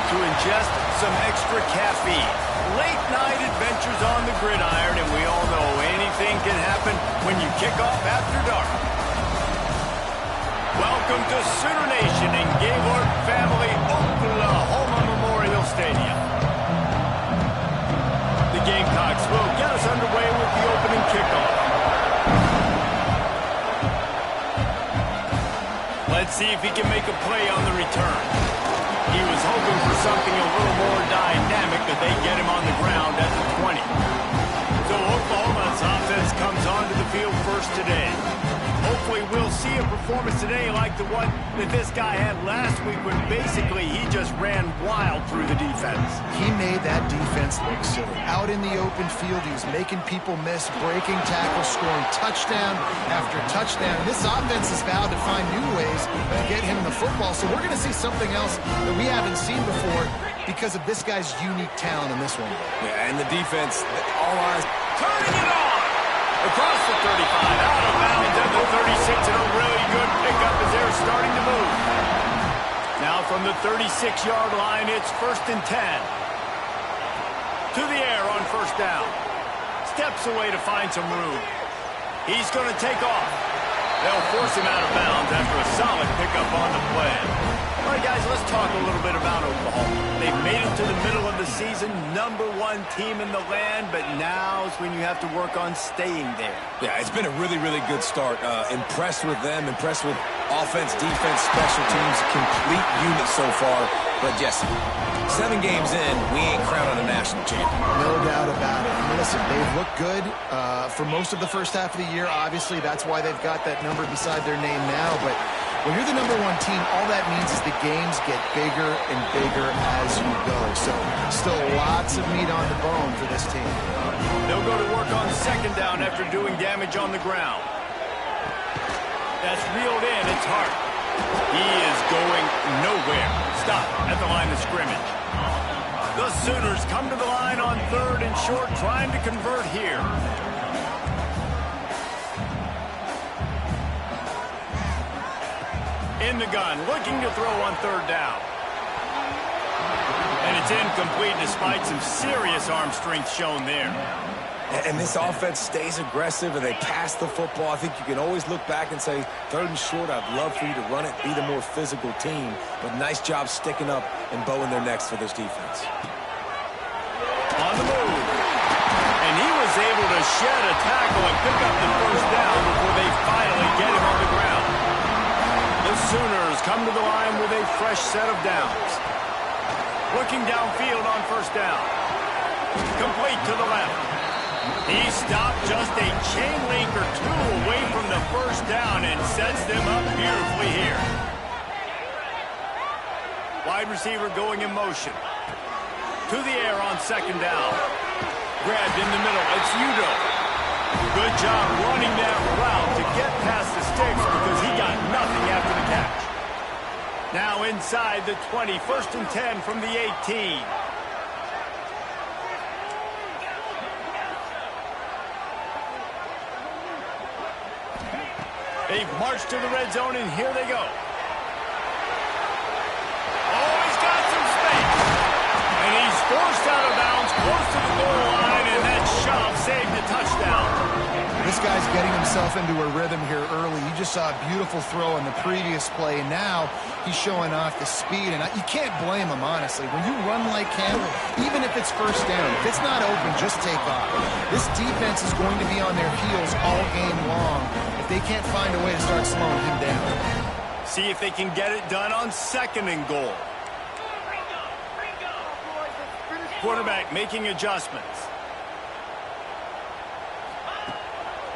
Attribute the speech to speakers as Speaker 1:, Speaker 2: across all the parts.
Speaker 1: to ingest some extra caffeine. Late night adventures on the gridiron, and we all know anything can happen when you kick off after dark. Welcome to Sooner Nation in Gaylord Family Oklahoma Memorial Stadium. The Gamecocks will get us underway with the opening kickoff. Let's see if he can make a play on the return. He was hoping for something a little more dynamic, but they get him on the ground at the 20. So Oklahoma's offense comes onto the field first today. Hopefully we'll see a performance today like the one that this guy had last week when basically he just ran wild through the defense.
Speaker 2: He made that defense look silly. Out in the open field, he was making people miss, breaking tackles, scoring touchdown after touchdown. This offense is vowed to find new ways to get him the football, so we're going to see something else that we haven't seen before because of this guy's unique talent in this one.
Speaker 3: Yeah, and the defense, all eyes.
Speaker 1: Turning it on! Across the 35, out of bounds at the 36, and a really good pickup as they're starting to move. Now from the 36-yard line, it's 1st and 10. To the air on 1st down. Steps away to find some room. He's going to take off. They'll force him out of bounds after a solid pickup on the play. All right, guys, let's talk a little bit about Oklahoma. They've made it to the middle of the season, #1 team in the land, but now's when you have to work on staying there.
Speaker 3: Yeah, it's been a really, really good start. Impressed with them, impressed with offense, defense, special teams, complete unit so far. But, yes, 7 games in, we ain't crowning a national champion.
Speaker 2: No doubt about it. Listen, they've looked good for most of the first half of the year. Obviously, that's why they've got that number beside their name now, but when you're the #1 team, all that means is the games get bigger and bigger as you go. So still lots of meat on the bone for this team.
Speaker 1: They'll go to work on 2nd down after doing damage on the ground. That's reeled in. It's Hart. He is going nowhere. Stop at the line of scrimmage. The Sooners come to the line on 3rd and short, trying to convert here. In the gun, looking to throw on 3rd down. And it's incomplete despite some serious arm strength shown there.
Speaker 3: And this offense stays aggressive and they pass the football. I think you can always look back and say, 3rd and short, I'd love for you to run it, be the more physical team. But nice job sticking up and bowing their necks for this defense.
Speaker 1: On the move. And he was able to shed a tackle and pick up the 1st down before they finally get him on the ground. The Sooners come to the line with a fresh set of downs. Looking downfield on 1st down. Complete to the left. He stopped just a chain link or 2 away from the 1st down and sets them up beautifully here. Wide receiver going in motion. To the air on 2nd down. Grabbed in the middle. It's Udo. Good job running that route to get past the sticks because he got nothing after the catch. Now inside the 20, 1st and 10 from the 18. They've marched to the red zone, and here they go. Oh, he's got some space. And he's forced out of bounds close to the goal line, and that shove saved the touchdown.
Speaker 2: This guy's getting himself into a rhythm here early. You just saw a beautiful throw in the previous play. Now he's showing off the speed, and you can't blame him, honestly. When you run like him, even if it's 1st down, if it's not open, just take off. This defense is going to be on their heels all game long if they can't find a way to start slowing him down.
Speaker 1: See if they can get it done on 2nd and goal. Quarterback making adjustments.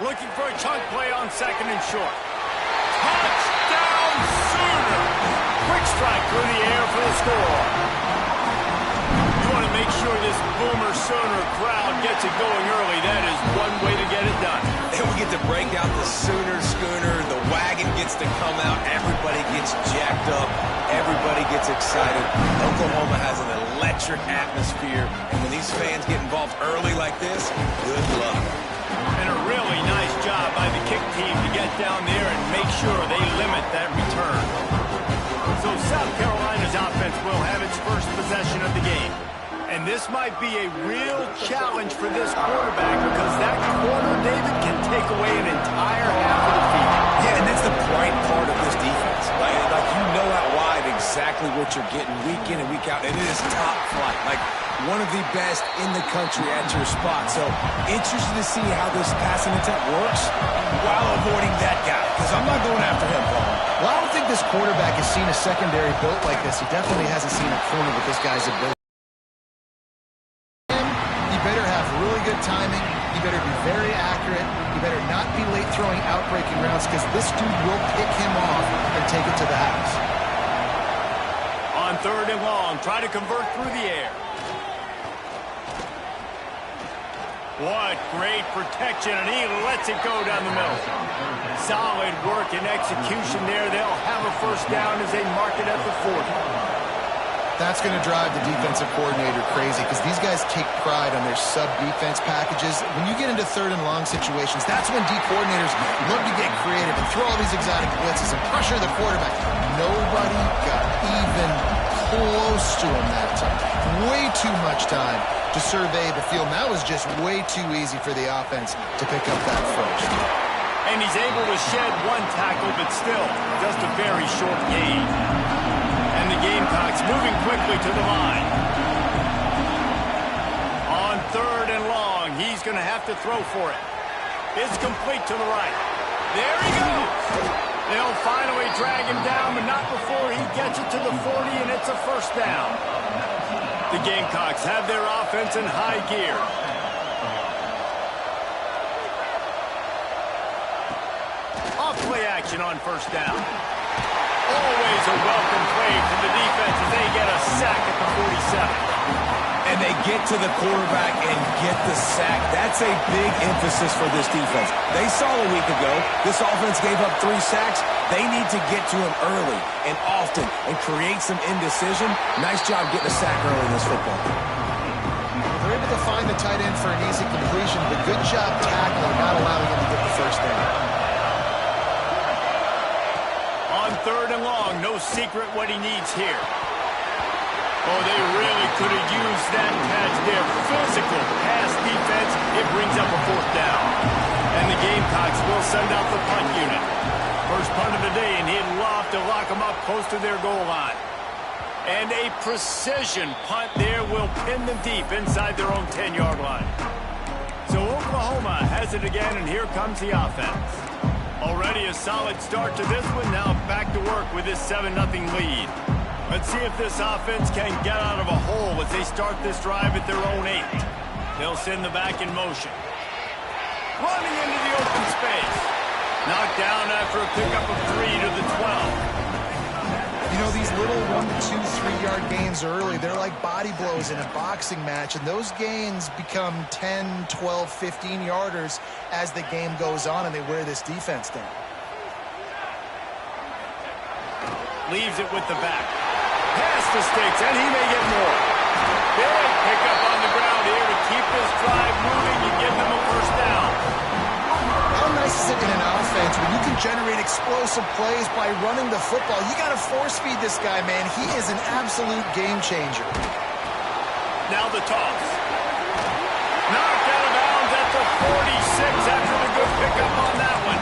Speaker 1: Looking for a chunk play on 2nd and short. Touchdown Sooners! Quick strike through the air for the score. You want to make sure this Boomer Sooner crowd gets it going early. That is one way to get it done.
Speaker 3: And we get to break out the Sooner schooner. The wagon gets to come out. Everybody gets jacked up. Everybody gets excited. Oklahoma has an electric atmosphere. And when these fans get involved early like this, good luck.
Speaker 1: And a really nice job by the kick team to get down there and make sure they limit that return. So South Carolina's offense offense will have its first possession of the game. And this might be a real challenge for this quarterback because that corner, David, can take away an entire half of the field.
Speaker 3: Yeah, and that's the bright part of this defense. Like you know out wide exactly what you're getting week in and week out, and it is top flight. Like one of the best in the country at your spot. So interested to see how this passing attack works while avoiding that guy, because I'm not going after him, Paul.
Speaker 2: Well, I don't think this quarterback has seen a secondary built like this. He definitely hasn't seen a corner with this guy's ability. Good timing. You better be very accurate. You better not be late throwing out-breaking routes because this dude will pick him off and take it to the house.
Speaker 1: On 3rd and long, try to convert through the air. What great protection, and he lets it go down the middle. Solid work and execution there. They'll have a first down as they mark it at the 40.
Speaker 2: That's going to drive the defensive coordinator crazy because these guys take pride on their sub-defense packages. When you get into 3rd and long situations, that's when D coordinators love to get creative and throw all these exotic blitzes and pressure the quarterback. Nobody got even close to him that time. Way too much time to survey the field. And that was just way too easy for the offense to pick up that first.
Speaker 1: And he's able to shed one tackle, but still just a very short gain. And the Gamecocks moving quickly to the line. On 3rd and long, he's going to have to throw for it. It's complete to the right. There he goes. They'll finally drag him down, but not before he gets it to the 40, and it's a first down. The Gamecocks have their offense in high gear. Off play action on first down. Always a welcome play for the defense as they get a sack at the 47.
Speaker 3: And they get to the quarterback and get the sack. That's a big emphasis for this defense. They saw a week ago this offense gave up 3 sacks. They need to get to him early and often and create some indecision. Nice job getting a sack early in this football game.
Speaker 2: They're able to find the tight end for an easy completion, but good job tackling, not allowing him to get the first down.
Speaker 1: On 3rd and long, no secret what he needs here. Oh, they really could have used that catch there. Physical pass defense. It brings up a 4th down. And the Gamecocks will send out the punt unit. First punt of the day, and he'd love to lock them up close to their goal line. And a precision punt there will pin them deep inside their own 10-yard line. So Oklahoma has it again, and here comes the offense. Already a solid start to this one. Now back to work with this 7-0 lead. Let's see if this offense can get out of a hole as they start this drive at their own 8. They'll send the back in motion. Running into the open space. Knocked down after a pickup of 3 to the 12.
Speaker 2: You know, these little 1 to 2, 3-yard gains early, they're like body blows in a boxing match, and those gains become 10, 12, 15-yarders as the game goes on, and they wear this defense down.
Speaker 1: Leaves it with the back. Pass to Sticks, and he may get more. Big pickup on the ground here to keep this drive moving. You give them a first down.
Speaker 2: How nice is it in an offense when you can generate explosive plays by running the football? You got to force feed this guy, man. He is an absolute game changer.
Speaker 1: Now the toss. Knocked out of bounds at the 46 after the good pickup on that one.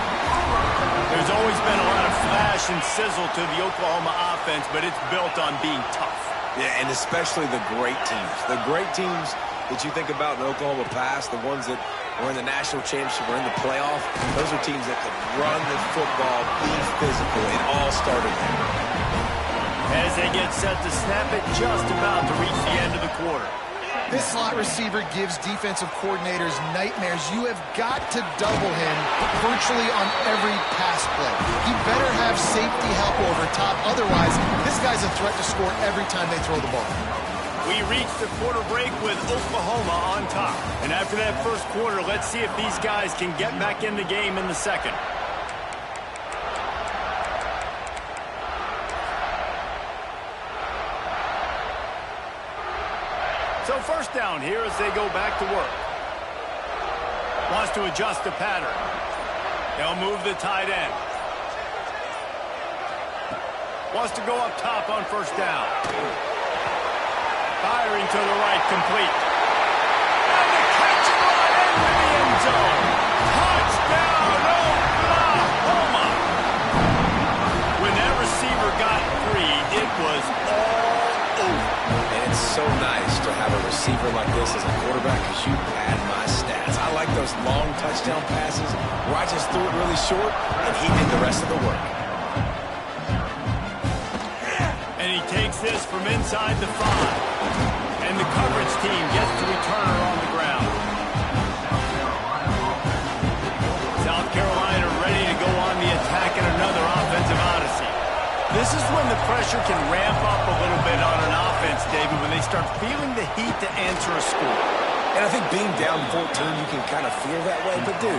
Speaker 1: There's always been a lot of flash and sizzle to the Oklahoma offense, but it's built on being tough.
Speaker 3: Yeah, and especially the great teams. The great teams that you think about in Oklahoma past, the ones that were in the national championship or in the playoff, those are teams that could run the football, be physical. It all started there.
Speaker 1: As they get set to snap it, just about to reach the end of the quarter.
Speaker 2: This slot receiver gives defensive coordinators nightmares. You have got to double him virtually on every pass play. He better have safety help over top. Otherwise, this guy's a threat to score every time they throw the ball.
Speaker 1: We reach the quarter break with Oklahoma on top. And after that first quarter, let's see if these guys can get back in the game in the second. So first down here as they go back to work. Wants to adjust the pattern. They'll move the tight end. Wants to go up top on first down. Firing to the right, complete. And the catch and run into the end zone. Touchdown, Oklahoma! When that receiver got free, it was all over.
Speaker 3: And it's so nice to have a receiver like this as a quarterback because you pad my stats. I like those long touchdown passes where I just threw it really short and he did the rest of the work.
Speaker 1: And he takes this from inside the 5. And the coverage team gets to return her on the ground. South Carolina ready to go on the attack in another offensive odyssey. This is when the pressure can ramp up a little bit on an offense, David, when they start feeling the heat to answer a score.
Speaker 3: And I think being down 14, you can kind of feel that way. But, dude,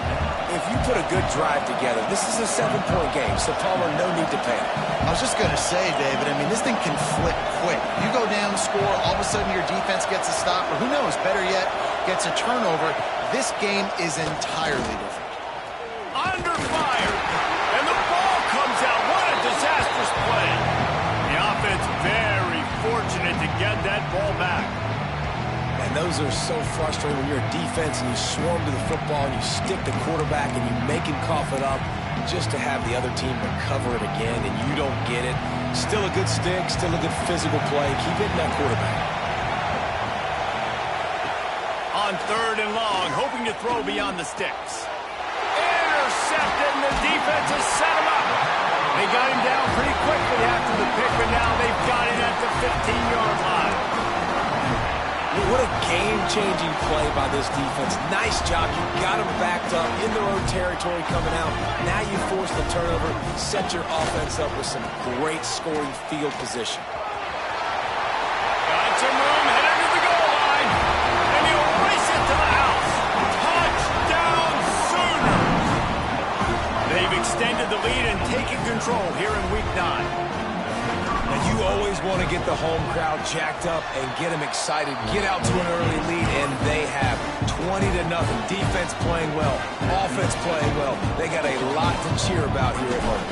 Speaker 3: if you put a good drive together, this is a 7-point game, so Palmer, no need to panic.
Speaker 2: I was just going to say, David, I mean, this thing can flip quick. You go down, score, all of a sudden your defense gets a stop, or who knows, better yet, gets a turnover. This game is entirely different.
Speaker 1: Under fire, and the ball comes out. What a disastrous play. The offense very fortunate to get that ball back.
Speaker 3: And those are so frustrating when you're a defense and you swarm to the football and you stick the quarterback and you make him cough it up just to have the other team recover it again and you don't get it. Still a good stick, still a good physical play. Keep hitting that quarterback.
Speaker 1: On 3rd and long, hoping to throw beyond the sticks. Intercepted, and the defense has set him up. They got him down pretty quickly after the pick, but now they've got him at the 15-yard line.
Speaker 3: What a game-changing play by this defense. Nice job. You got them backed up in their own territory coming out. Now you force the turnover, set your offense up with some great scoring field position.
Speaker 1: Got some room, headed to the goal line, and he'll race it to the house. Touchdown, Sooners! They've extended the lead and taken control here in Week 9.
Speaker 3: Now, you always want to get the home crowd jacked up and get them excited, get out to an early lead, and they have 20-0. Defense playing well, offense playing well. They got a lot to cheer about here at home.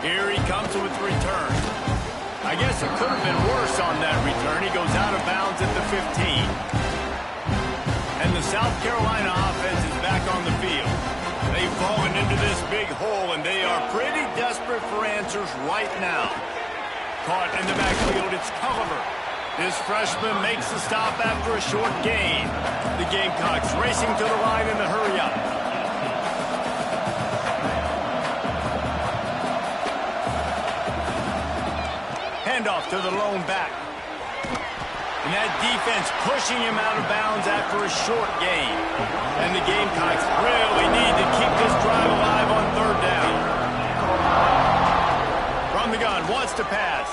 Speaker 1: Here he comes with the return. I guess it could have been worse on that return. He goes out of bounds at the 15. And the South Carolina offense is back on the field. They've fallen into this big hole, and they are pretty desperate for answers right now. Caught in the backfield, it's Culliver. This freshman makes the stop after a short gain. The Gamecocks racing to the line in the hurry-up. Handoff to the lone back. And that defense pushing him out of bounds after a short gain. And the Gamecocks really need to keep this drive alive on 3rd down. From the gun, wants to pass.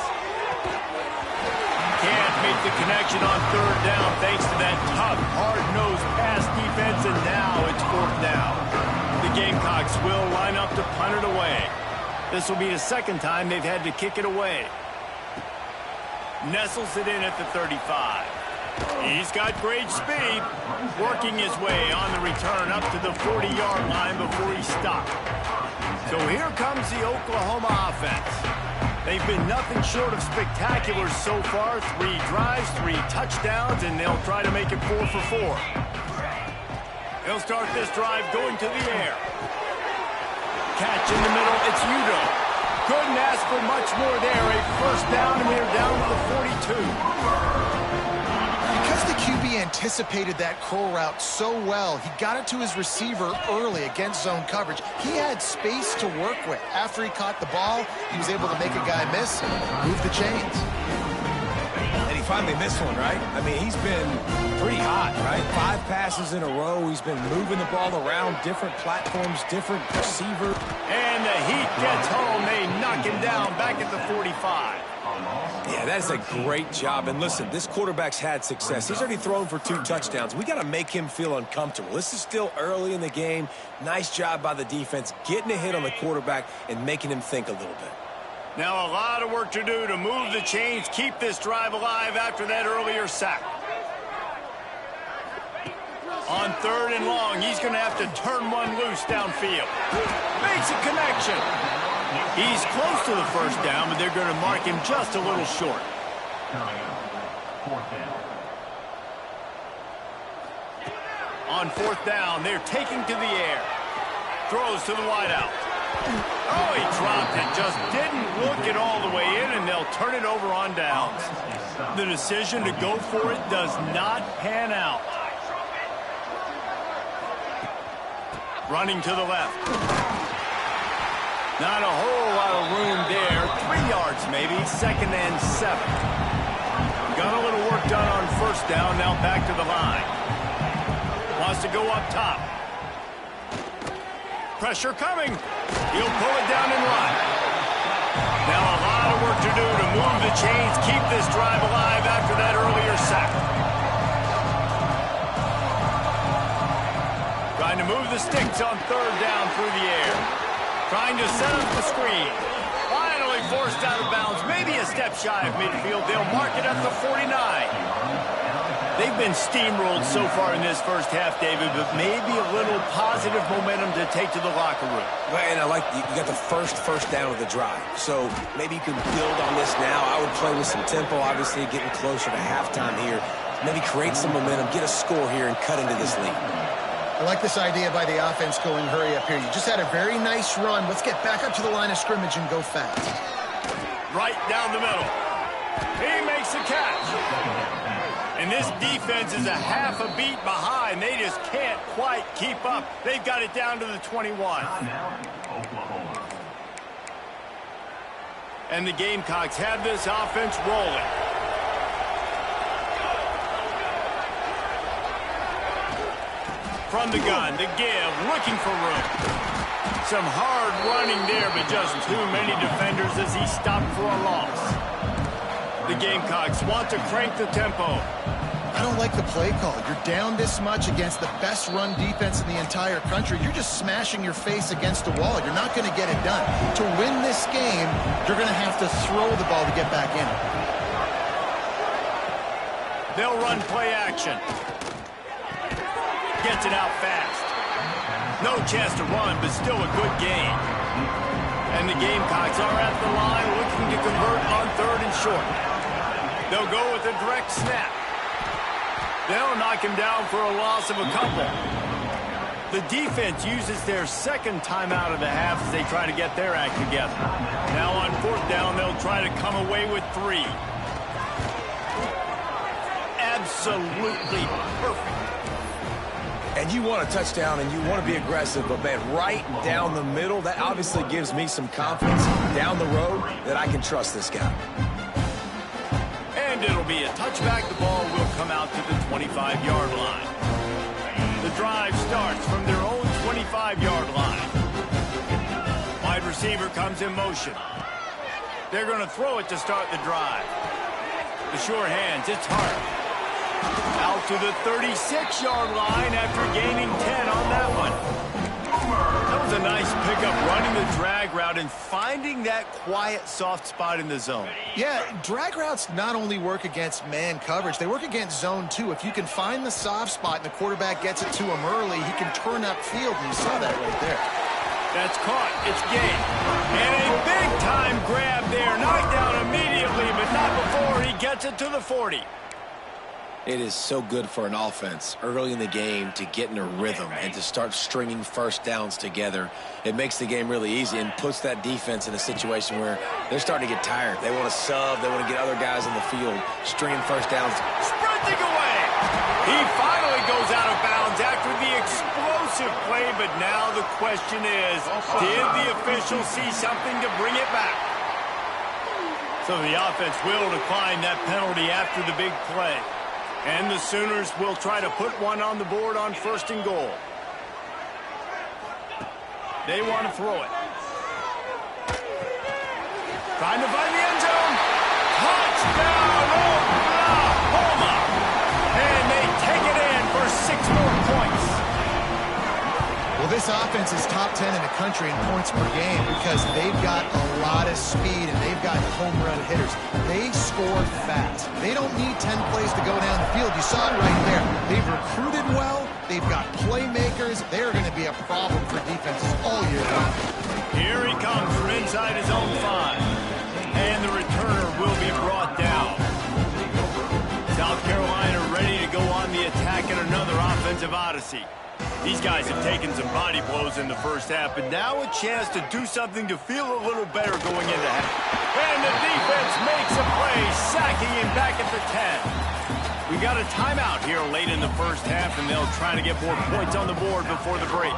Speaker 1: Can't make the connection on 3rd down thanks to that tough, hard-nosed pass defense, and now it's 4th down. The Gamecocks will line up to punt it away. This will be the 2nd time they've had to kick it away. Nestles it in at the 35. He's got great speed, working his way on the return up to the 40-yard line before he stopped. So here comes the Oklahoma offense. They've been nothing short of spectacular so far. 3 drives, 3 touchdowns, and they'll try to make it 4 for 4. They'll start this drive going to the air. Catch in the middle, it's Udo. Couldn't ask for much more there. A 1st down, and they're down to the 42.
Speaker 2: Because the QB anticipated that curl route so well, he got it to his receiver early against zone coverage. He had space to work with. After he caught the ball, he was able to make a guy miss and move the chains.
Speaker 3: And he finally missed one, right? I mean, he's been pretty hot, right? 5 passes in a row. He's been moving the ball around different platforms, different receiver.
Speaker 1: And the heat gets home. They knock him down back at the 45.
Speaker 3: Yeah, that is a great job. And listen, this quarterback's had success. He's already thrown for 2 touchdowns. We got to make him feel uncomfortable. This is still early in the game. Nice job by the defense, getting a hit on the quarterback and making him think a little bit.
Speaker 1: Now a lot of work to do to move the chains, keep this drive alive after that earlier sack. On 3rd and long, he's going to have to turn one loose downfield. Makes a connection. He's close to the first down, but they're going to mark him just a little short. On 4th down, they're taking to the air. Throws to the wideout. Oh, he dropped it. Just didn't look it all the way in, and they'll turn it over on downs. The decision to go for it does not pan out. Running to the left. Not a whole lot of room there. 3 yards maybe. 2nd and 7. Got a little work done on 1st down. Now back to the line. Wants to go up top. Pressure coming. He'll pull it down and run. Now a lot of work to do to move the chains, keep this drive alive after that earlier sack. Trying to move the sticks on 3rd down through the air. Trying to set up the screen. Finally forced out of bounds. Maybe a step shy of midfield. They'll mark it at the 49. They've been steamrolled so far in this first half, David, but maybe a little positive momentum to take to the locker room.
Speaker 3: Well, and I like you got the first down of the drive. So maybe you can build on this now. I would play with some tempo, obviously getting closer to halftime here. Maybe create some momentum, get a score here, and cut into this lead.
Speaker 2: I like this idea by the offense going hurry up here. You just had a very nice run. Let's get back up to the line of scrimmage and go fast.
Speaker 1: Right down the middle. He makes the catch. And this defense is a half a beat behind. They just can't quite keep up. They've got it down to the 21. And the Gamecocks have this offense rolling. From the gun, the give, looking for room. Some hard running there, but just too many defenders as he stopped for a loss. The Gamecocks want to crank the tempo.
Speaker 2: I don't like the play call. You're down this much against the best run defense in the entire country. You're just smashing your face against the wall. You're not going to get it done. To win this game, you're going to have to throw the ball to get back in it.
Speaker 1: They'll run play action. Gets it out fast. No chance to run, but still a good game. And the Gamecocks are at the line looking to convert on 3rd and short. They'll go with a direct snap. They'll knock him down for a loss of a couple. The defense uses their 2nd timeout of the half as they try to get their act together. Now on 4th down, they'll try to come away with 3. Absolutely perfect.
Speaker 3: And you want a touchdown and you want to be aggressive, but man, right down the middle, that obviously gives me some confidence down the road that I can trust this guy.
Speaker 1: And it'll be a touchback. The ball will come out to the 25-yard line. The drive starts from their own 25-yard line. Wide receiver comes in motion. They're going to throw it to start the drive. The sure hands, it's Hart. Out to the 36-yard line after gaining 10 on that one. That was a nice pickup, running the drag route and finding that quiet, soft spot in the zone.
Speaker 2: Yeah, drag routes not only work against man coverage, they work against zone too. If you can find the soft spot and the quarterback gets it to him early, he can turn upfield, and you saw that right there.
Speaker 1: That's caught. It's game. And a big-time grab there. Knocked down immediately, but not before he gets it to the 40.
Speaker 3: It is so good for an offense early in the game to get in a rhythm and to start stringing first downs together. It makes the game really easy and puts that defense in a situation where they're starting to get tired. They want to sub. They want to get other guys on the field, stringing first downs.
Speaker 1: Sprinting away. He finally goes out of bounds after the explosive play, but now the question is, did the official see something to bring it back? So the offense will decline that penalty after the big play. And the Sooners will try to put one on the board on 1st and goal. They want to throw it. Trying to find the end zone. Touchdown, Oklahoma! And they take it in for 6 more points.
Speaker 2: Well, this offense is top 10 in the country in points per game because they've got a lot of speed and they've got home run hitters. They score fast. They don't need 10 plays to go down the field. You saw it right there. They've recruited well. They've got playmakers. They're going to be a problem for defenses all year long.
Speaker 1: Here he comes from inside his own 5. And the returner will be brought down. South Carolina ready to go on the attack in another offensive odyssey. These guys have taken some body blows in the first half, but now a chance to do something to feel a little better going into half. And the defense makes a play, sacking him back at the 10. We got a timeout here late in the first half, and they'll try to get more points on the board before the break.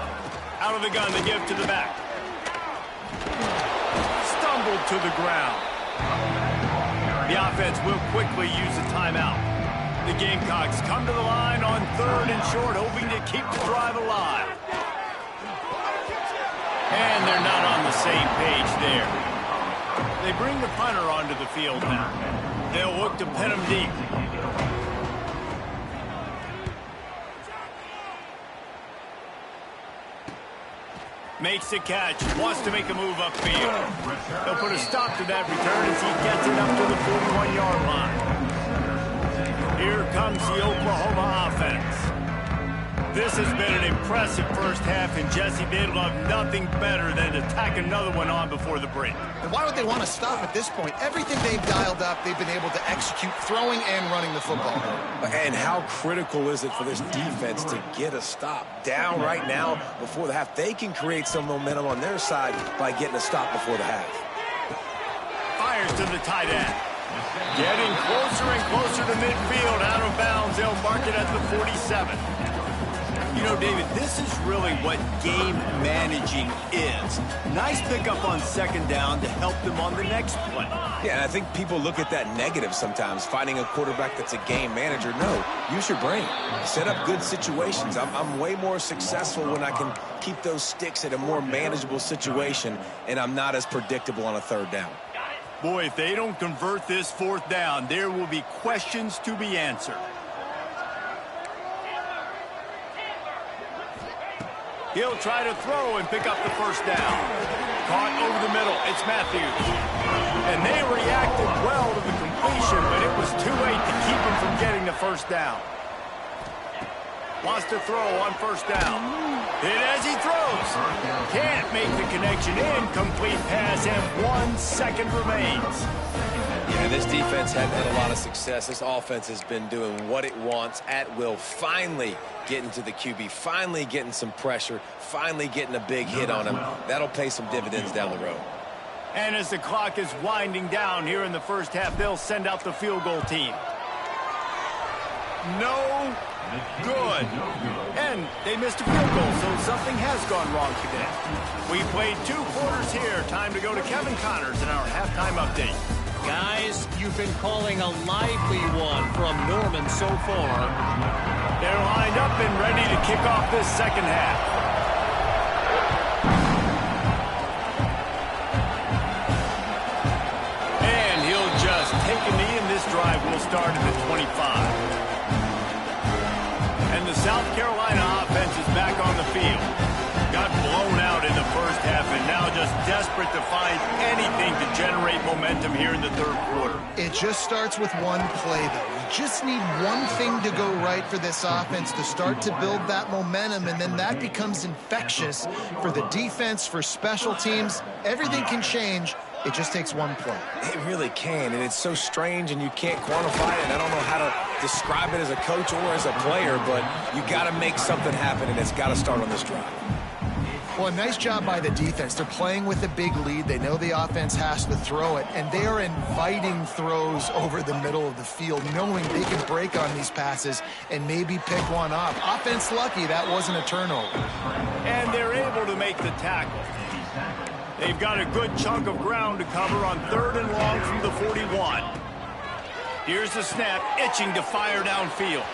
Speaker 1: Out of the gun, they give to the back. Stumbled to the ground. The offense will quickly use a timeout. The Gamecocks come to the line on 3rd and short, hoping to keep the drive alive. And they're not on the same page there. They bring the punter onto the field now. They'll look to pin him deep. Makes the catch, wants to make a move upfield. They'll put a stop to that return as he gets it up to the 41-yard line. Here comes the Oklahoma offense. This has been an impressive first half, and Jesse, they'd love nothing better than to tack another one on before the break.
Speaker 2: And why would they want to stop at this point? Everything they've dialed up, they've been able to execute throwing and running the football.
Speaker 3: And how critical is it for this defense to get a stop? Down right now before the half. They can create some momentum on their side by getting a stop before the half.
Speaker 1: Fires to the tight end. Getting closer and closer to midfield, out of bounds. They'll mark it at the 47. You know, David, this is really what game managing is. Nice pickup on 2nd down to help them on the next play.
Speaker 3: Yeah, and I think people look at that negative sometimes, finding a quarterback that's a game manager. No, use your brain. Set up good situations. I'm way more successful when I can keep those sticks at a more manageable situation, and I'm not as predictable on a 3rd down.
Speaker 1: Boy, if they don't convert this 4th down, there will be questions to be answered. He'll try to throw and pick up the 1st down. Caught over the middle. It's Matthews. And they reacted well to the completion, but it was too late to keep him from getting the 1st down. Wants to throw on 1st down. Hit as he throws. Can't make the connection. Incomplete pass, and 1 second remains.
Speaker 3: Yeah, this defense had a lot of success. This offense has been doing what it wants at will. Finally getting to the QB. Finally getting some pressure. Finally getting a big hit on him. That'll pay some dividends down the road.
Speaker 1: And as the clock is winding down here in the first half, they'll send out the field goal team. No good. And they missed a field goal, so something has gone wrong today. We played 2 quarters here. Time to go to Kevin Connors in our halftime update.
Speaker 4: Guys, you've been calling a lively one from Norman so far.
Speaker 1: They're lined up and ready to kick off this 2nd half. And he'll just take a knee, and this drive will start at the 25. And the South Carolina offense is back on the field. Got blown out in the first half, and now just desperate to find anything to generate momentum here in the 3rd quarter.
Speaker 2: It just starts with one play, though. You just need one thing to go right for this offense to start to build that momentum, and then that becomes infectious for the defense, for special teams. Everything can change. It just takes one play.
Speaker 3: It really can, and it's so strange, and you can't quantify it. I don't know how to describe it as a coach or as a player, but you got to make something happen, and it's got to start on this drive.
Speaker 2: Well, a nice job by the defense. They're playing with a big lead. They know the offense has to throw it, and they are inviting throws over the middle of the field, knowing they can break on these passes and maybe pick one off. Offense lucky that wasn't a turnover.
Speaker 1: And they're able to make the tackle. They've got a good chunk of ground to cover on 3rd and long from the 41. Here's the snap, itching to fire downfield.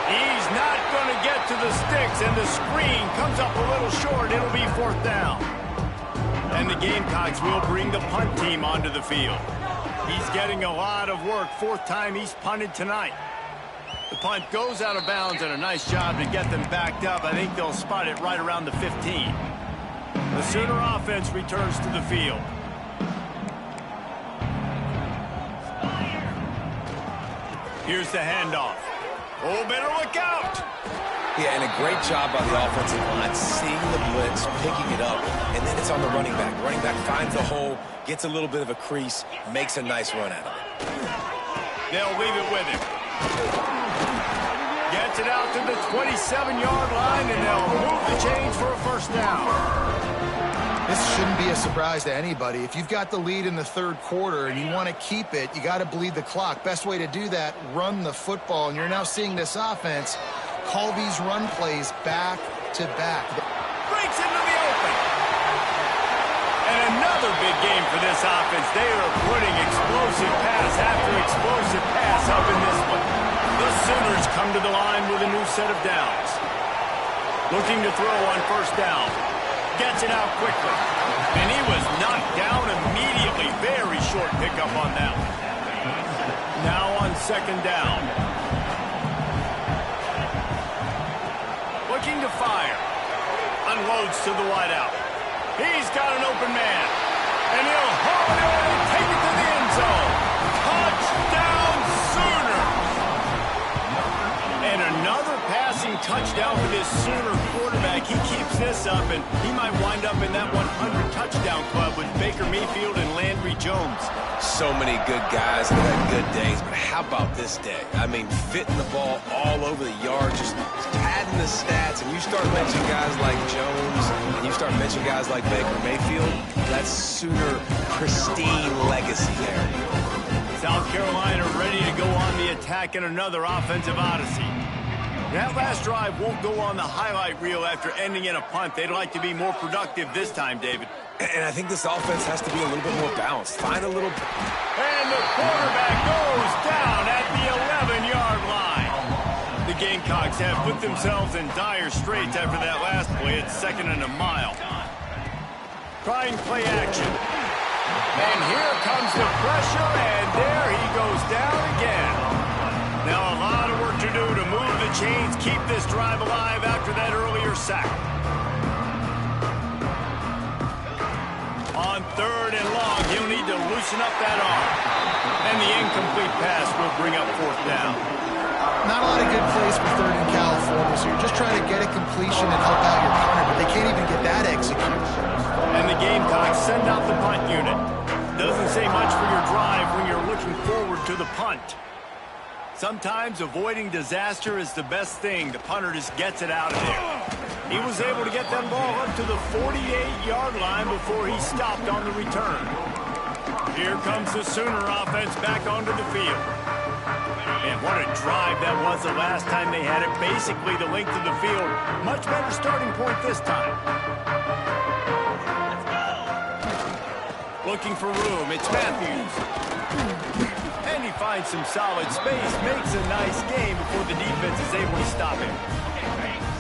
Speaker 1: He's not going to get to the sticks, and the screen comes up a little short. It'll be 4th down. And the Gamecocks will bring the punt team onto the field. He's getting a lot of work. 4th time he's punted tonight. The punt goes out of bounds, and a nice job to get them backed up. I think they'll spot it right around the 15. The Sooner offense returns to the field. Here's the handoff. Oh, better look out.
Speaker 3: Yeah, and a great job by the offensive line, seeing the blitz, picking it up, and then it's on the running back. Running back finds the hole, gets a little bit of a crease, makes a nice run out of it.
Speaker 1: They'll leave it with him. Gets it out to the 27-yard line, and they'll move the chains for a first down.
Speaker 2: This shouldn't be a surprise to anybody. If you've got the lead in the third quarter and you want to keep it, you got to bleed the clock. Best way to do that, run the football. And you're now seeing this offense call these run plays back to back.
Speaker 1: Breaks into the open. And another big game for this offense. They are putting explosive pass after explosive pass up in this one. The Sooners come to the line with a new set of downs. Looking to throw on first down. Gets it out quickly. And he was knocked down immediately. Very short pickup on that one. Now on second down. Looking to fire. Unloads to the wideout. He's got an open man. And he'll haul it in and take it to the end zone. Touchdown Sooners! And another passing touchdown for this Sooner quarterback. He keeps this up, and he might wind up in that 100 touchdown club with Baker Mayfield and Landry Jones.
Speaker 3: So many good guys and had good days, but how about this day? I mean, fitting the ball all over the yard, just padding the stats, and you start mentioning guys like Jones, and you start mentioning guys like Baker Mayfield, that's Sooner pristine legacy there.
Speaker 1: South Carolina ready to go on the attack in another offensive odyssey. That last drive won't go on the highlight reel after ending in a punt. They'd like to be more productive this time, David.
Speaker 3: And I think this offense has to be a little bit more balanced. Find a little...
Speaker 1: And the quarterback goes down at the 11-yard line. The Gamecocks have put themselves in dire straits after that last play at 2nd and a mile. Trying play action. And here comes the pressure, and there he goes down again. Now a lot of work to do to move the chains, keep this drive alive after that earlier sack. On 3rd and long, he'll need to loosen up that arm. And the incomplete pass will bring up 4th down.
Speaker 2: Not a lot of good plays for 3rd in California, so you're just trying to get a completion and help out your punter, but they can't even get that executed.
Speaker 1: And the Gamecocks send out the punt unit. Doesn't say much for your drive when you're looking forward to the punt. Sometimes avoiding disaster is the best thing. The punter just gets it out of there. He was able to get that ball up to the 48-yard line before he stopped on the return. Here comes the Sooner offense back onto the field. And what a drive that was the last time they had it. Basically the length of the field. Much better starting point this time. Looking for room. It's Matthews. And he finds some solid space. Makes a nice game before the defense is able to stop him.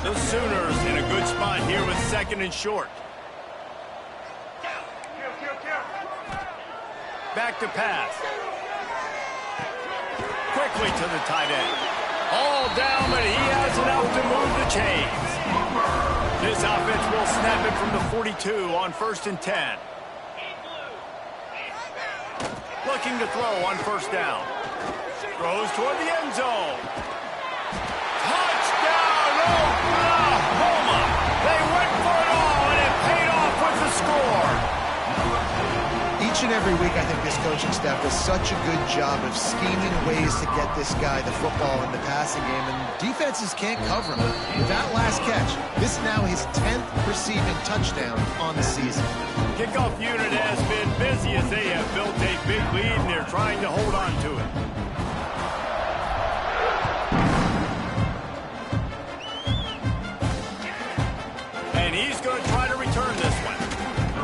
Speaker 1: The Sooners in a good spot here with 2nd and short. Back to pass. Quickly to the tight end. All down, but he has enough to move the chains. This offense will snap it from the 42 on 1st and 10. Looking to throw on 1st down. Throws toward the end zone. Touchdown, Oklahoma! They went for it all, and it paid off with the score.
Speaker 2: Each and every week, I think this coaching staff does such a good job of scheming ways to get this guy the football in the passing game, and defenses can't cover him. With that last catch, this is now his 10th receiving touchdown on the season.
Speaker 1: Kickoff unit has been busy as they have built a big lead, and they're trying to hold on to it. And he's going to try to return this one.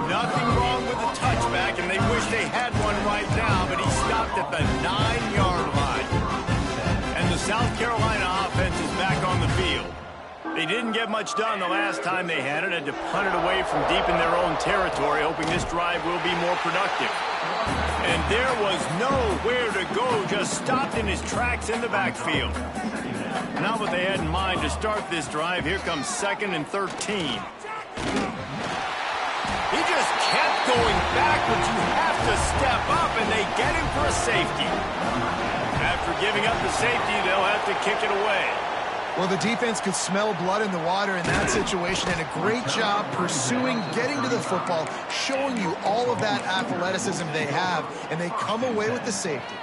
Speaker 1: Nothing wrong with the touchback, and they wish they had one right now, but he stopped at the 9-yard line. And the South Carolina offense is back on the field. They didn't get much done the last time they had it, and to punt it away from deep in their own territory, hoping this drive will be more productive. And there was nowhere to go, just stopped in his tracks in the backfield. Not what they had in mind to start this drive. Here comes 2nd and 13. He just kept going backwards. You have to step up, and they get him for a safety. After giving up the safety, they'll have to kick it away.
Speaker 2: Well, the defense could smell blood in the water in that situation, and a great job pursuing, getting to the football, showing you all of that athleticism they have, and they come away with the safety.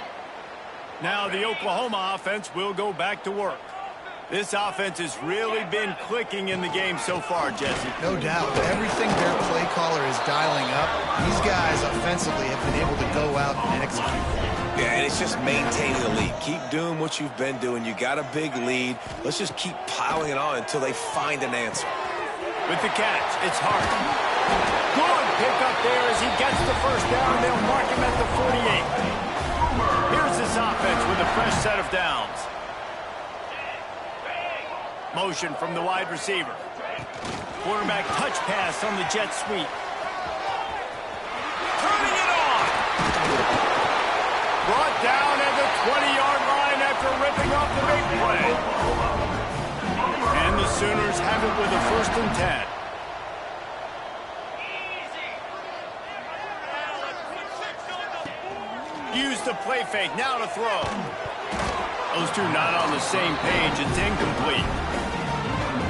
Speaker 1: Now the Oklahoma offense will go back to work. This offense has really been clicking in the game so far, Jesse.
Speaker 2: No doubt. Everything their play caller is dialing up, these guys offensively have been able to go out and execute.
Speaker 3: Yeah, and it's just maintaining the lead. Keep doing what you've been doing. You got a big lead. Let's just keep piling it on until they find an answer.
Speaker 1: With the catch, it's Hart. Good pickup there as he gets the first down. They'll mark him at the 48. Here's this offense with a fresh set of downs. Motion from the wide receiver. Quarterback touch pass on the jet sweep. Turning it on. Brought down at the 20-yard line after ripping off the big play. And the Sooners have it with a 1st and 10. Use the play fake, now to throw. Those two not on the same page. It's incomplete.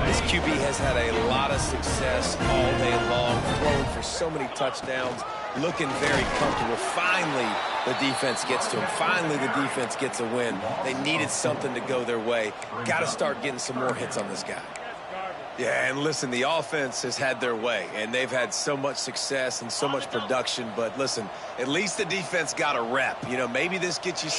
Speaker 3: This QB has had a lot of success all day long, throwing for so many touchdowns, looking very comfortable. Finally, the defense gets to him. Finally, the defense gets a win. They needed something to go their way. Got to start getting some more hits on this guy. Yeah, and listen, the offense has had their way, and they've had so much success and so much production. But listen, at least the defense got a rep. You know, maybe this gets you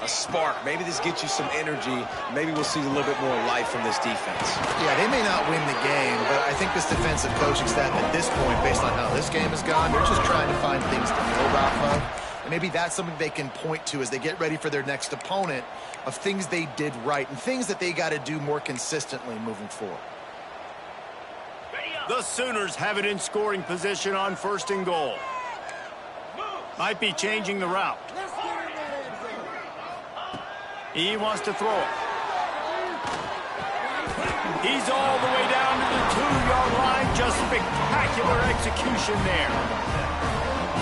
Speaker 3: a spark. Maybe this gets you some energy. Maybe we'll see a little bit more life from this defense.
Speaker 2: Yeah, they may not win the game, but I think this defensive coaching staff at this point, based on how this game has gone, they're just trying to find things to build off of. And maybe that's something they can point to as they get ready for their next opponent, of things they did right and things that they got to do more consistently moving forward.
Speaker 1: The Sooners have it in scoring position on 1st and goal. Might be changing the route. He wants to throw it. He's all the way down to the 2-yard line. Just spectacular execution there.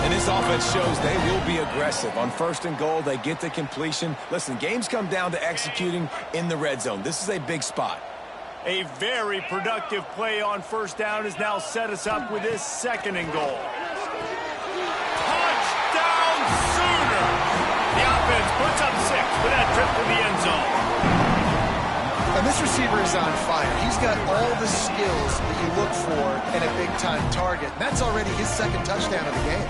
Speaker 3: And this offense shows they will be aggressive. On 1st and goal, they get the completion. Listen, games come down to executing in the red zone. This is a big spot.
Speaker 1: A very productive play on 1st down has now set us up with this 2nd and goal. Touchdown Sooner! The offense puts up 6 for that trip to the end zone.
Speaker 2: And this receiver is on fire. He's got all the skills that you look for in a big-time target. And that's already his 2nd touchdown of the game.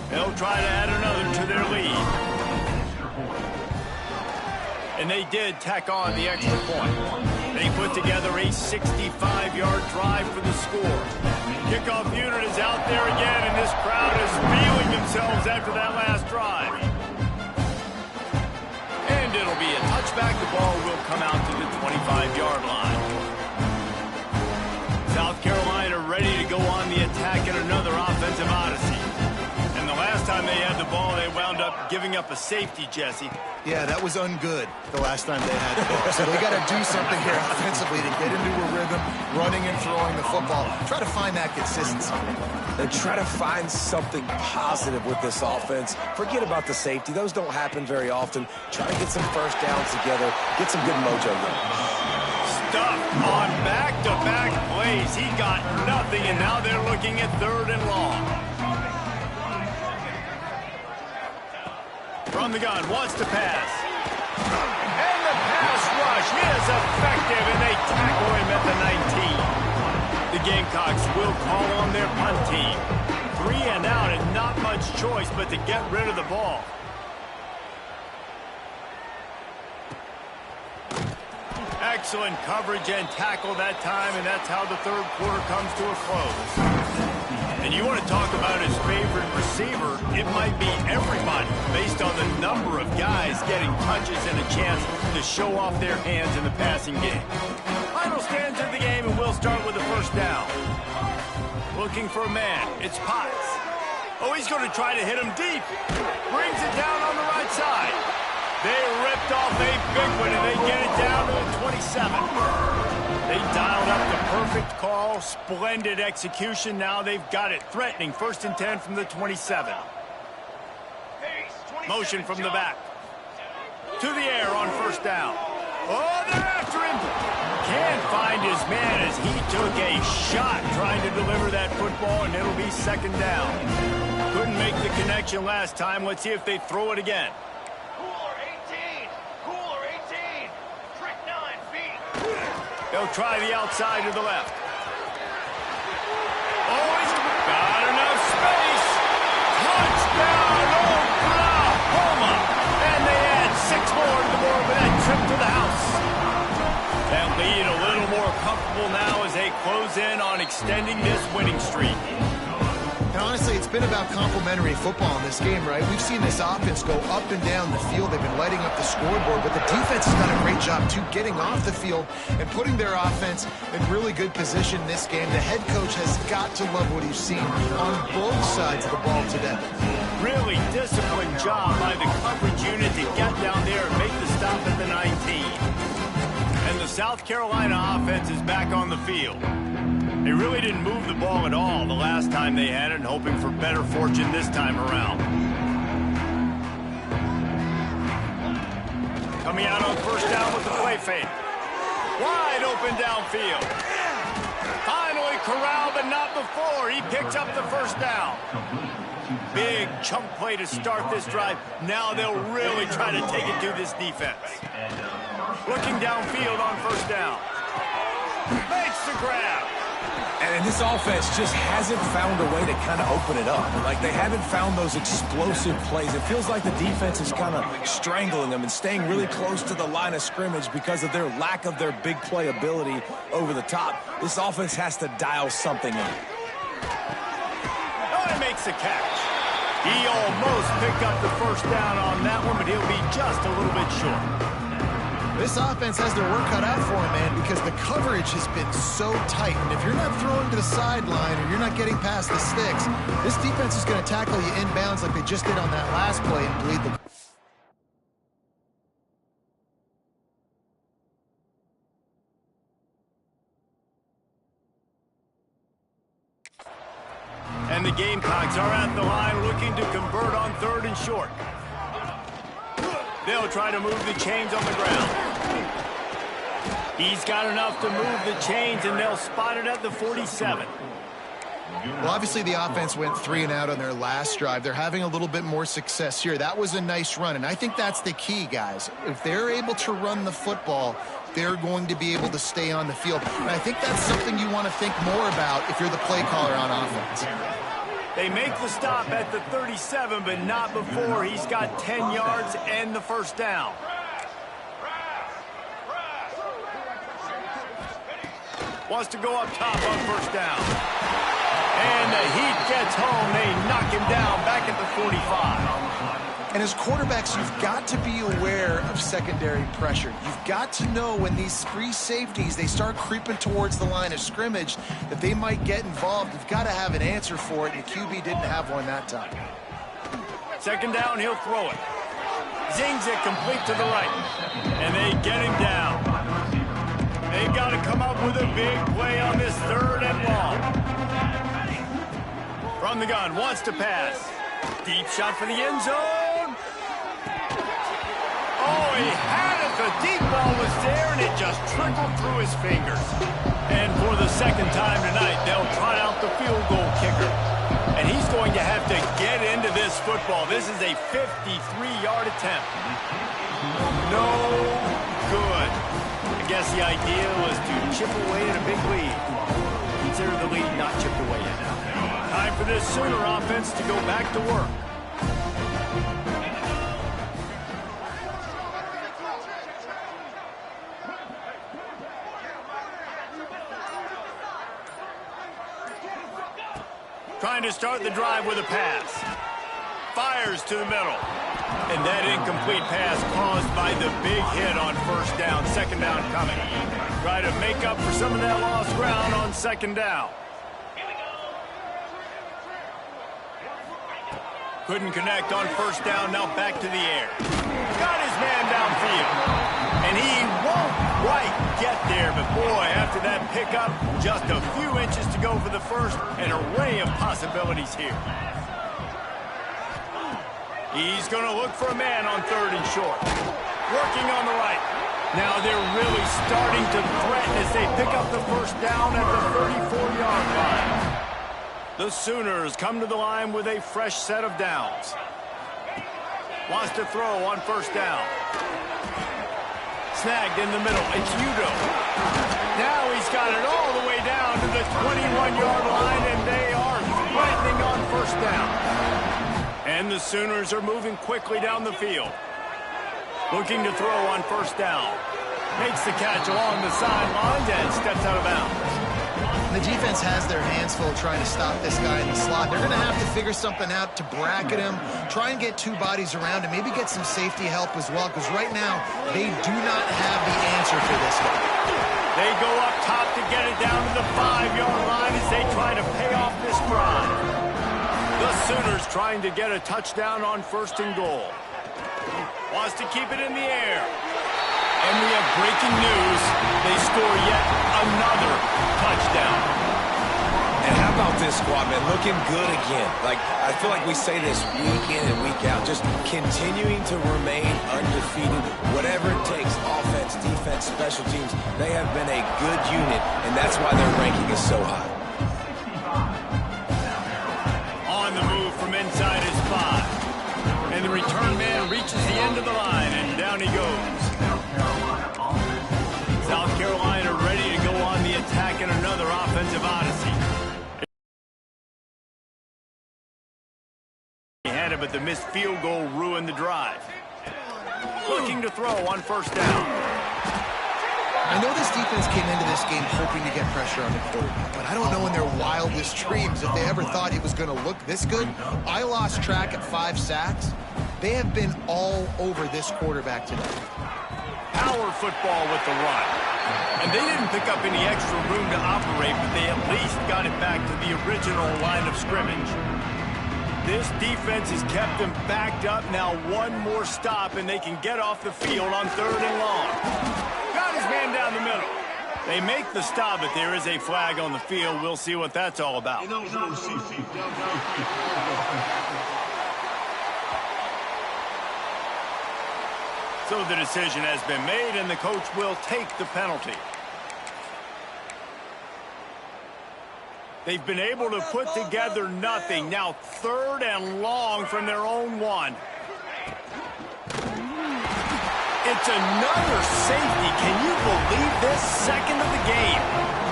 Speaker 1: They'll try to add another to their lead. And they did tack on the extra point. They put together a 65-yard drive for the score. Kickoff unit is out there again, and this crowd is feeling themselves after that last drive. And it'll be a touchback. The ball will come out to the 25-yard line. South Carolina ready to go on the attack in another offensive odyssey. And the last time they had the ball, they wound up giving up a safety, Jesse.
Speaker 2: Yeah, that was ungood the last time they had the ball. So they got to do something here offensively to get into a rhythm, running and throwing the football. Try to find that consistency.
Speaker 3: And try to find something positive with this offense. Forget about the safety. Those don't happen very often. Try to get some 1st downs together. Get some good mojo going.
Speaker 1: Stuffed on back-to-back plays. He got nothing, and now they're looking at 3rd and long. From the gun, wants to pass. And the pass rush is effective, and they tackle him at the 19. The Gamecocks will call on their punt team. 3 and out, and not much choice but to get rid of the ball. Excellent coverage and tackle that time, and that's how the 3rd quarter comes to a close. And you want to talk about his favorite receiver, it might be everybody, based on the number of guys getting touches and a chance to show off their hands in the passing game. Final stands of the game, and we'll start with the 1st down. Looking for a man, it's Potts. Oh, he's going to try to hit him deep. Brings it down on the right side. They ripped off a big one, and they get it down to the 27. They dialed up the perfect call, splendid execution. Now they've got it threatening 1st and 10 from the 27. Motion from the back. To the air on first down. Oh, they're after him. Can't find his man as he took a shot trying to deliver that football, and it'll be second down. Couldn't make the connection last time. Let's see if they throw it again.
Speaker 5: Cooler 18. Cooler 18. Trick 9 feet.
Speaker 1: They'll try the outside to the left. Oh, he's got enough space. Touchdown, Oklahoma. And they add 6 more to the board with that trip to the house. That lead a little more comfortable now as they close in on extending this winning streak.
Speaker 2: And honestly, it's been about complementary football in this game, right? We've seen this offense go up and down the field. They've been lighting up the scoreboard, but the defense has done a great job, too, getting off the field and putting their offense in really good position in this game. The head coach has got to love what he's seen on both sides of the ball today.
Speaker 1: Really disciplined job by the coverage unit to get down there and make the stop at the 19. And the South Carolina offense is back on the field. They really didn't move the ball at all the last time they had it, and hoping for better fortune this time around. Coming out on first down with the play fake. Wide open downfield. Finally corralled, but not before. He picks up the first down. Big chunk play to start this drive. Now they'll really try to take it to this defense. Looking downfield on first down. Makes the grab.
Speaker 3: And this offense just hasn't found a way to kind of open it up. Like, they haven't found those explosive plays. It feels like the defense is kind of strangling them and staying really close to the line of scrimmage because of their lack of their big play ability over the top. This offense has to dial something in.
Speaker 1: Oh, he makes the catch. He almost picked up the first down on that one, but he'll be just a little bit short.
Speaker 2: This offense has their work cut out for them, man, because the coverage has been so tight. And if you're not throwing to the sideline or you're not getting past the sticks, this defense is going to tackle you inbounds like they just did on that last play and bleed the...
Speaker 1: And the Gamecocks are at the line looking to convert on third and short. They'll try to move the chains on the ground. He's got enough to move the chains, and they'll spot it at the 47.
Speaker 2: Well, obviously the offense went 3 and out on their last drive. They're having a little bit more success here. That was a nice run, and I think that's the key, guys. If they're able to run the football, they're going to be able to stay on the field. And I think that's something you want to think more about if you're the play caller on offense.
Speaker 1: They make the stop at the 37, but not before he's got 10 yards and the first down. Wants to go up top on first down. And the heat gets home. They knock him down back at the 45.
Speaker 2: And as quarterbacks, you've got to be aware of secondary pressure. You've got to know when these free safeties, they start creeping towards the line of scrimmage, that they might get involved. You've got to have an answer for it, and the QB didn't have one that time.
Speaker 1: Second down, he'll throw it. Zings it complete to the right. And they get him down. They've got to come up with a big play on this third and long. From the gun, wants to pass. Deep shot for the end zone. Oh, he had it. The deep ball was there, and it just trickled through his fingers. And for the second time tonight, they'll trot out the field goal kicker. And he's going to have to get into this football. This is a 53-yard attempt. No good. I guess the idea was to chip away at a big lead. Consider the lead not chipped away yet. Time for this Sooner offense to go back to work. Trying to start the drive with a pass. Fires to the middle. And that incomplete pass caused by the big hit on first down. Second down coming. Try to make up for some of that lost ground on second down. Couldn't connect on first down. Now back to the air. Got his man downfield. And he won't quite get there. But boy, after that pickup, just a few inches to go for the first. An array of possibilities here. He's going to look for a man on 3rd and short. Working on the right. Now they're really starting to threaten as they pick up the first down at the 34-yard line. The Sooners come to the line with a fresh set of downs. Wants to throw on 1st down. Snagged in the middle. It's Udo. Now he's got it all the way down to the 21-yard line, and they are threatening on 1st down. And the Sooners are moving quickly down the field. Looking to throw on 1st down. Makes the catch along the sidelines and steps out of bounds.
Speaker 2: The defense has their hands full trying to stop this guy in the slot. They're going to have to figure something out to bracket him, try and get 2 bodies around him, maybe get some safety help as well, because right now they do not have the answer for this guy.
Speaker 1: They go up top to get it down to the 5-yard line as they try to pay off this drive. The Sooners trying to get a touchdown on 1st and goal. Wants to keep it in the air. And we have breaking news. They score yet another touchdown.
Speaker 3: And how about this squad, man? Looking good again. Like, I feel like we say this week in and week out. Just continuing to remain undefeated. Whatever it takes, offense, defense, special teams. They have been a good unit, and that's why their ranking is so high.
Speaker 1: On the move from inside his 5. And the return man reaches the end of the line, and down he goes. South Carolina ready to go on the attack in another offensive odyssey. He had it, but the missed field goal ruined the drive. Looking to throw on 1st down.
Speaker 2: I know this defense came into this game hoping to get pressure on the quarterback, but I don't know in their wildest dreams if they ever thought he was going to look this good. I lost track at 5 sacks. They have been all over this quarterback today.
Speaker 1: Power football with the run. And they didn't pick up any extra room to operate, but they at least got it back to the original line of scrimmage. This defense has kept them backed up. Now 1 more stop, and they can get off the field on 3rd and long. Got his man down the middle. They make the stop, but there is a flag on the field. We'll see what that's all about. So the decision has been made, and the coach will take the penalty. They've been able to put together nothing. Now 3rd and long from their own 1. It's another safety. Can you believe this? 2nd of the game.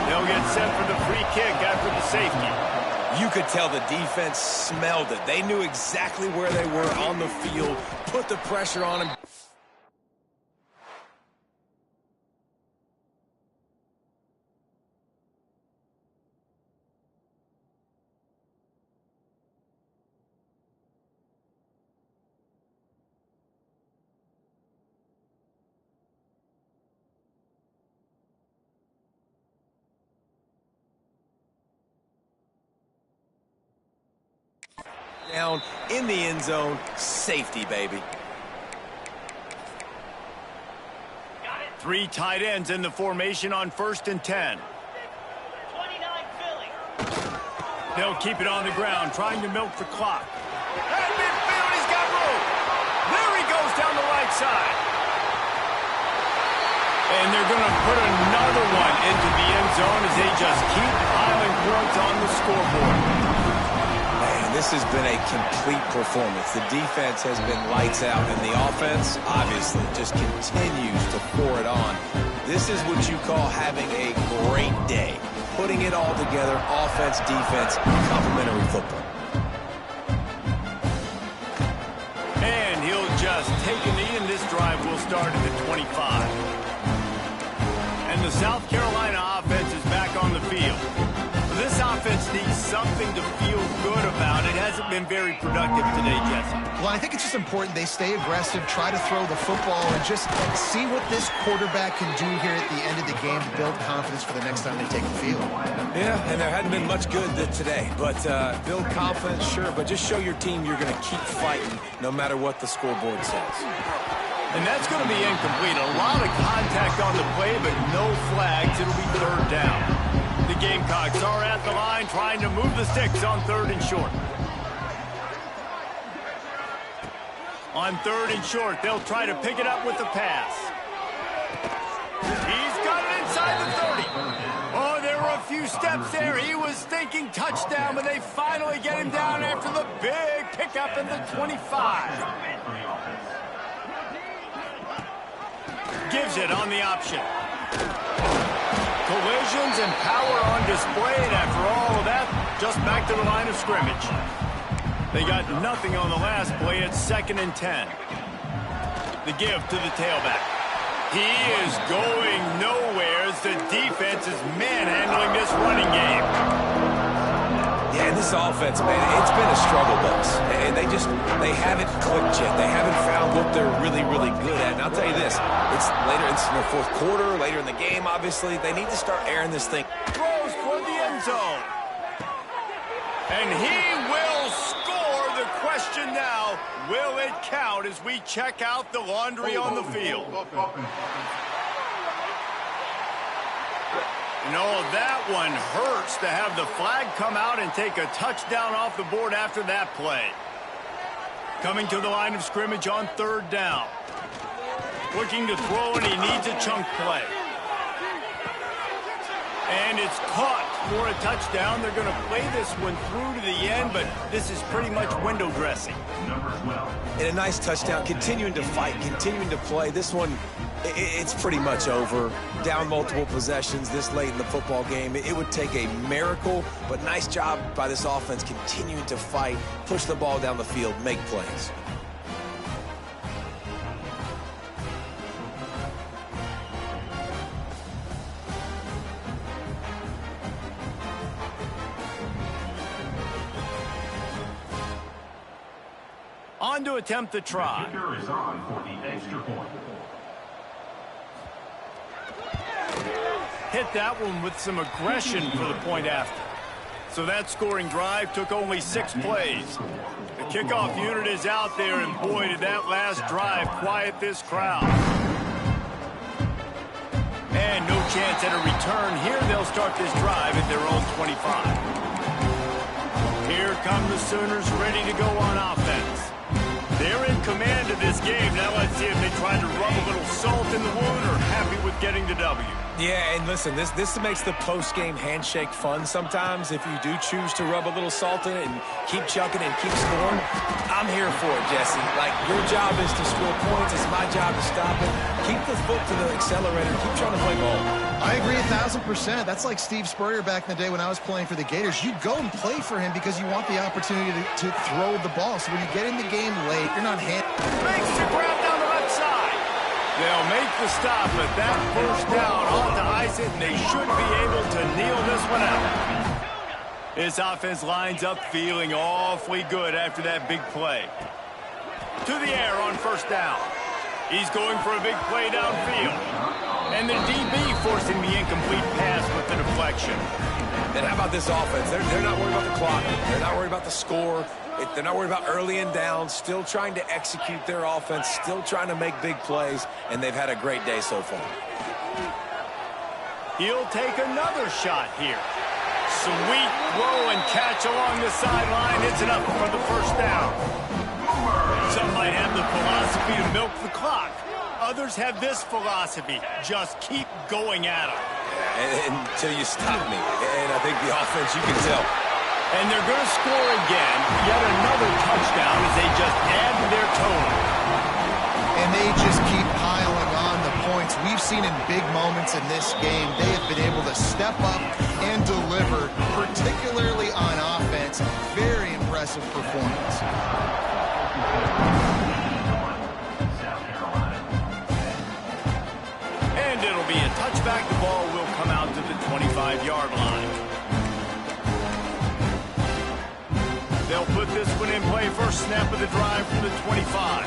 Speaker 1: They'll get set for the free kick after the safety.
Speaker 3: You could tell the defense smelled it. They knew exactly where they were on the field, put the pressure on him. Down in the end zone, safety, baby.
Speaker 1: 3 tight ends in the formation on 1st and 10.
Speaker 5: 29 Philly.
Speaker 1: They'll keep it on the ground, trying to milk the clock. At midfield, he's got room. There he goes down the right side. And they're going to put another one into the end zone as they just keep piling points on the scoreboard.
Speaker 3: This has been a complete performance. The defense has been lights out, and the offense, obviously, just continues to pour it on. This is what you call having a great day. Putting it all together, offense, defense, complementary football.
Speaker 1: And he'll just take a knee, and this drive will start at the 25. And the South Carolina offense is back on the field. This offense needs something to feel good about. It hasn't been very productive today, Jesse.
Speaker 2: Well, I think it's just important they stay aggressive, try to throw the football, and just see what this quarterback can do here at the end of the game to build confidence for the next time they take the field.
Speaker 3: Yeah, and there hadn't been much good today. But build confidence, sure, but just show your team you're going to keep fighting no matter what the scoreboard says.
Speaker 1: And that's going to be incomplete. A lot of contact on the play, but no flags. It'll be 3rd down. The Gamecocks are at the line trying to move the sticks on 3rd and short. On 3rd and short, they'll try to pick it up with the pass. He's got it inside the 30. Oh, there were a few steps there. He was thinking touchdown, but they finally get him down after the big pickup at the 25. Gives it on the option. Collisions and power on display, and after all of that, just back to the line of scrimmage. They got nothing on the last play. It's 2nd and 10. The give to the tailback. He is going nowhere as the defense is manhandling this running game.
Speaker 3: Yeah, and this offense, man, it's been a struggle bus. And they haven't clicked yet. They haven't found what they're really, really good at. And I'll tell you this, it's later in the 4th quarter, later in the game, obviously. They need to start airing this thing.
Speaker 1: Throws for the end zone. And he will score. The question now, will it count as we check out the laundry on the field? No, that one hurts to have the flag come out and take a touchdown off the board after that play. Coming to the line of scrimmage on 3rd down. Looking to throw, and he needs a chunk play. And it's caught for a touchdown. They're going to play this one through to the end, but this is pretty much window dressing.
Speaker 3: And a nice touchdown, continuing to fight, continuing to play. This one, it's pretty much over. Down multiple possessions this late in the football game. It would take a miracle, but nice job by this offense continuing to fight, push the ball down the field, make plays.
Speaker 1: On to attempt the try.
Speaker 6: Is on for the extra point.
Speaker 1: Hit that one with some aggression for the point after. So that scoring drive took only 6 plays. The kickoff unit is out there, and boy, did that last drive quiet this crowd. And no chance at a return here. They'll start this drive at their own 25. Here come the Sooners ready to go on offense. They're in command of this game. Now let's see if they try to rub a little salt in the wound or happy with getting the W.
Speaker 3: Yeah, and listen, this makes the post-game handshake fun sometimes. If you do choose to rub a little salt in it and keep chucking and keep scoring, I'm here for it, Jesse. Like, your job is to score points. It's my job to stop it. Keep the foot to the accelerator. Keep trying to play ball.
Speaker 2: I agree 1,000%. That's like Steve Spurrier back in the day when I was playing for the Gators. You go and play for him because you want the opportunity to throw the ball. So when you get in the game late, you're not
Speaker 1: Makes the grab down the left side. They'll make the stop, but that first down ought to ice it, and they should be able to kneel this one out. This offense lines up feeling awfully good after that big play. To the air on 1st down. He's going for a big play downfield. And the DB forcing the incomplete pass with the deflection.
Speaker 3: And how about this offense? They're not worried about the clock. They're not worried about the score. They're not worried about early and down. Still trying to execute their offense. Still trying to make big plays. And they've had a great day so far.
Speaker 1: He'll take another shot here. Sweet throw and catch along the sideline. It's enough for the 1st down. Some might have the philosophy to milk the clock. Others have this philosophy. Just keep going at them.
Speaker 3: Until you stop me. And I think the offense, you can tell.
Speaker 1: And they're going to score again. Yet another touchdown as they just add to their total.
Speaker 2: And they just keep piling on the points. We've seen in big moments in this game, they have been able to step up and deliver, particularly on offense. Very impressive performance.
Speaker 1: And it'll be a touchback. The ball will come out to the 25-yard line. They'll put this one in play. First snap of the drive from the 25.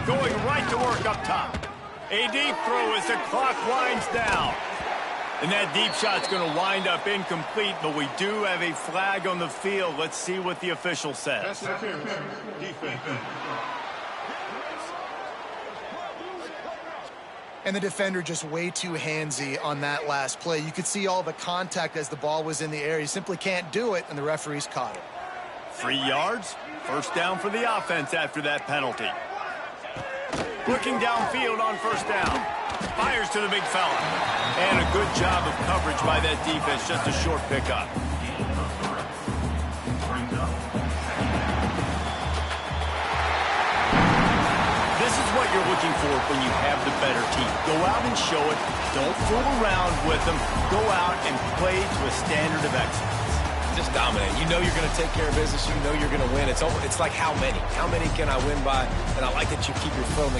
Speaker 1: Going right to work up top. A deep throw as the clock winds down. And that deep shot's going to wind up incomplete, but we do have a flag on the field. Let's see what the official says.
Speaker 2: And the defender just way too handsy on that last play. You could see all the contact as the ball was in the air. He simply can't do it, and the referee's caught it.
Speaker 1: 3 yards. First down for the offense after that penalty. Looking downfield on first down. Fires to the big fella. And a good job of coverage by that defense. Just a short pickup. This is what you're looking for when you have the better team. Go out and show it. Don't fool around with them. Go out and play to a standard of excellence.
Speaker 3: Just dominate. You know you're going to take care of business. You know you're going to win. It's like how many? How many can I win by? And I like that you keep your foot on the